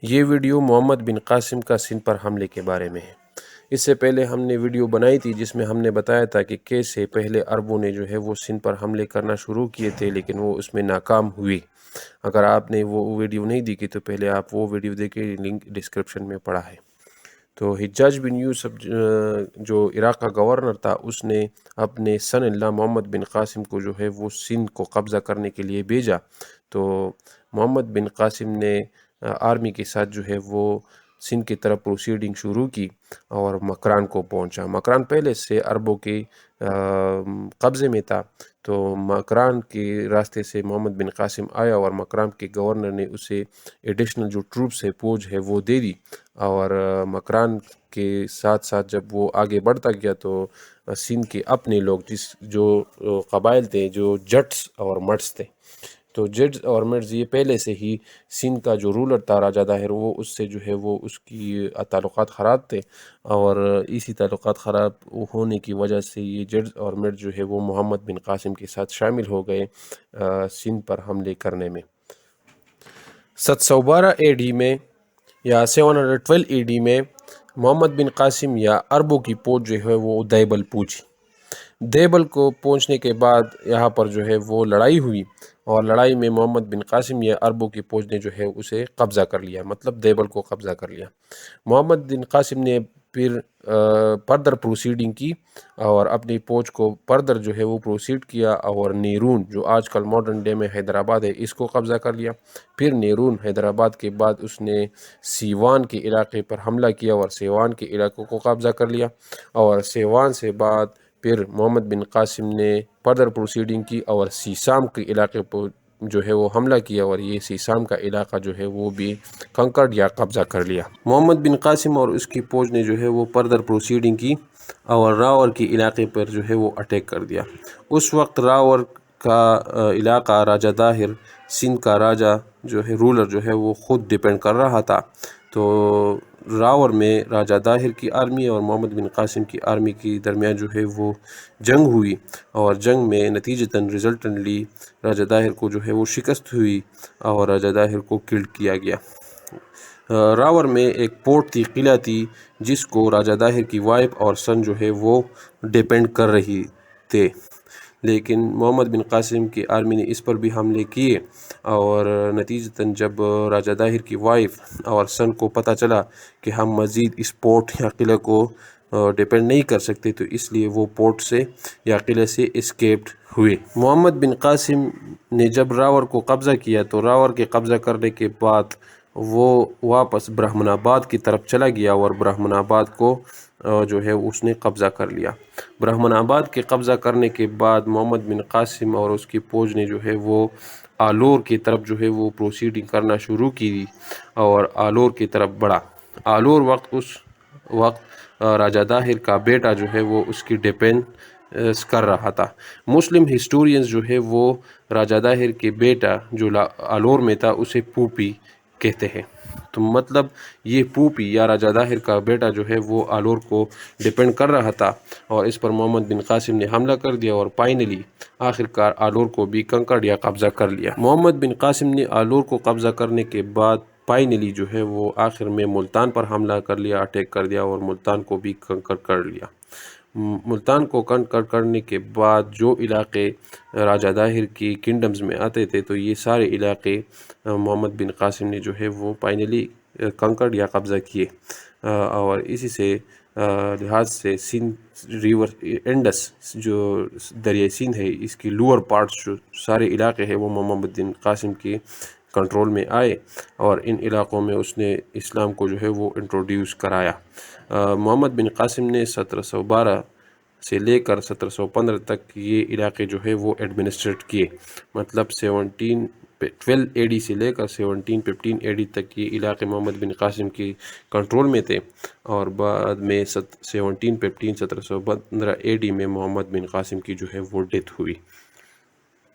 یہ ویڈیو محمد بن قاسم کا سندھ پر حملے کے بارے میں ہے۔ اس سے پہلے ہم نے ویڈیو بنائی تھی جس میں ہم نے بتایا تھا کہ کیسے پہلے عربوں نے جو ہے وہ سندھ پر حملے کرنا شروع کیے تھے، لیکن وہ اس میں ناکام ہوئے۔ اگر آپ نے وہ ویڈیو نہیں دیکھی تو پہلے آپ وہ ویڈیو دیکھیں، لنک ڈسکرپشن میں پڑا ہے۔ تو حجاج بن یوسف جو عراق کا گورنر تھا، اس نے اپنے سن اللہ محمد بن قاسم کو جو ہے وہ سندھ کو قبضہ کرنے کے لیے بھیجا۔ تو محمد بن قاسم نے آرمی کے ساتھ جو ہے وہ سندھ کی طرف پروسیڈنگ شروع کی اور مکران کو پہنچا۔ مکران پہلے سے عربوں کے قبضے میں تھا، تو مکران کے راستے سے محمد بن قاسم آیا اور مکران کے گورنر نے اسے ایڈیشنل جو ٹروپس ہے، فوج ہے، وہ دے دی۔ اور مکران کے ساتھ ساتھ جب وہ آگے بڑھتا گیا تو سندھ کے اپنے لوگ جو قبائل تھے، جو جٹس اور مٹس تھے، تو جٹس اور مٹس یہ پہلے سے ہی سندھ کا جو رولر تھا راجہ داہر، وہ اس سے جو ہے وہ اس کی تعلقات خراب تھے، اور اسی تعلقات خراب ہونے کی وجہ سے یہ جٹس اور مٹس جو ہے وہ محمد بن قاسم کے ساتھ شامل ہو گئے سندھ پر حملے کرنے میں۔ 712 اے ڈی میں یا 712 اے ڈی میں محمد بن قاسم یا عربوں کی فوج جو ہے وہ دیبل پہنچی۔ دیبل کو پہنچنے کے بعد یہاں پر جو ہے وہ لڑائی ہوئی، اور لڑائی میں محمد بن قاسم یا عربوں کی فوج نے جو ہے اسے قبضہ کر لیا، مطلب دیبل کو قبضہ کر لیا۔ محمد بن قاسم نے پھر فردر پروسیڈنگ کی اور اپنی فوج کو فردر جو ہے وہ پروسیڈ کیا، اور نیرون جو آج کل ماڈرن ڈے میں حیدرآباد ہے، اس کو قبضہ کر لیا۔ پھر نیرون حیدرآباد کے بعد اس نے سیوان کے علاقے پر حملہ کیا اور سیوان کے علاقوں کو قبضہ کر لیا، اور سیوان سے بعد پھر محمد بن قاسم نے فردر پروسیڈنگ کی اور سیسام کے علاقے پر جو ہے وہ حملہ کیا، اور یہ سیسام کا علاقہ جو ہے وہ بھی کنکرڈ یا قبضہ کر لیا۔ محمد بن قاسم اور اس کی فوج نے جو ہے وہ فردر پروسیڈنگ کی اور راور کے علاقے پر جو ہے وہ اٹیک کر دیا۔ اس وقت راور کا علاقہ راجہ داہر، سندھ کا راجہ جو ہے رولر جو ہے وہ خود ڈیپینڈ کر رہا تھا۔ تو راور میں راجہ داہر کی آرمی اور محمد بن قاسم کی آرمی کے درمیان جو ہے وہ جنگ ہوئی، اور جنگ میں نتیجتاً ریزلٹنٹلی راجہ داہر کو جو ہے وہ شکست ہوئی اور راجہ داہر کو کلڈ کیا گیا۔ راور میں ایک پورٹ تھی، قلعہ تھی، جس کو راجہ داہر کی وائف اور سن جو ہے وہ ڈیپینڈ کر رہی تھے، لیکن محمد بن قاسم کی آرمی نے اس پر بھی حملے کیے، اور نتیجتاً جب راجہ داہر کی وائف اور سن کو پتہ چلا کہ ہم مزید اس پورٹ یا قلعہ کو ڈیپینڈ نہیں کر سکتے، تو اس لیے وہ پورٹ سے یا قلعہ سے اسکیپڈ ہوئے۔ محمد بن قاسم نے جب راور کو قبضہ کیا تو راور کے قبضہ کرنے کے بعد وہ واپس برہمن آباد کی طرف چلا گیا، اور برہمن آباد کو جو ہے اس نے قبضہ کر لیا۔ برہمن آباد کے قبضہ کرنے کے بعد محمد بن قاسم اور اس کی فوج نے جو ہے وہ آلور کی طرف جو ہے وہ پروسیڈنگ کرنا شروع کی اور آلور کی طرف بڑھا۔ آلور اس وقت راجہ داہر کا بیٹا جو ہے وہ اس کی ڈیپینڈ کر رہا تھا۔ مسلم ہسٹورینز جو ہے وہ راجہ داہر کے بیٹا جو آلور میں تھا اسے پوپی کہتے ہیں، تو مطلب یہ پوپی یا راجہ داہر کا بیٹا جو ہے وہ آلور کو ڈیپینڈ کر رہا تھا، اور اس پر محمد بن قاسم نے حملہ کر دیا اور فائنلی آخرکار آلور کو بھی کنکرڈ یا قبضہ کر لیا۔ محمد بن قاسم نے آلور کو قبضہ کرنے کے بعد فائنلی جو ہے وہ آخر میں ملتان پر حملہ کر لیا، اٹیک کر دیا، اور ملتان کو بھی کنکر کر لیا۔ ملتان کو کنکر کرنے کے بعد جو علاقے راجہ داہر کی کنگڈمز میں آتے تھے، تو یہ سارے علاقے محمد بن قاسم نے جو ہے وہ فائنلی کنکرڈ یا قبضہ کیے، اور اسی سے لحاظ سے سندھ ریور انڈس جو دریائے سندھ ہے، اس کی لوور پارٹس جو سارے علاقے ہیں وہ محمد بن قاسم کے کنٹرول میں آئے، اور ان علاقوں میں اس نے اسلام کو جو ہے وہ انٹروڈیوس کرایا۔ محمد بن قاسم نے 1712 سے لے کر 1715 تک یہ علاقے جو ہے وہ ایڈمنسٹریٹ کیے، مطلب 1712 اے ڈی سے لے کر 1715 اے ڈی تک یہ علاقے محمد بن قاسم کی کنٹرول میں تھے، اور بعد میں 1715 1715 اے ڈی میں محمد بن قاسم کی جو ہے وہ ڈیتھ ہوئی۔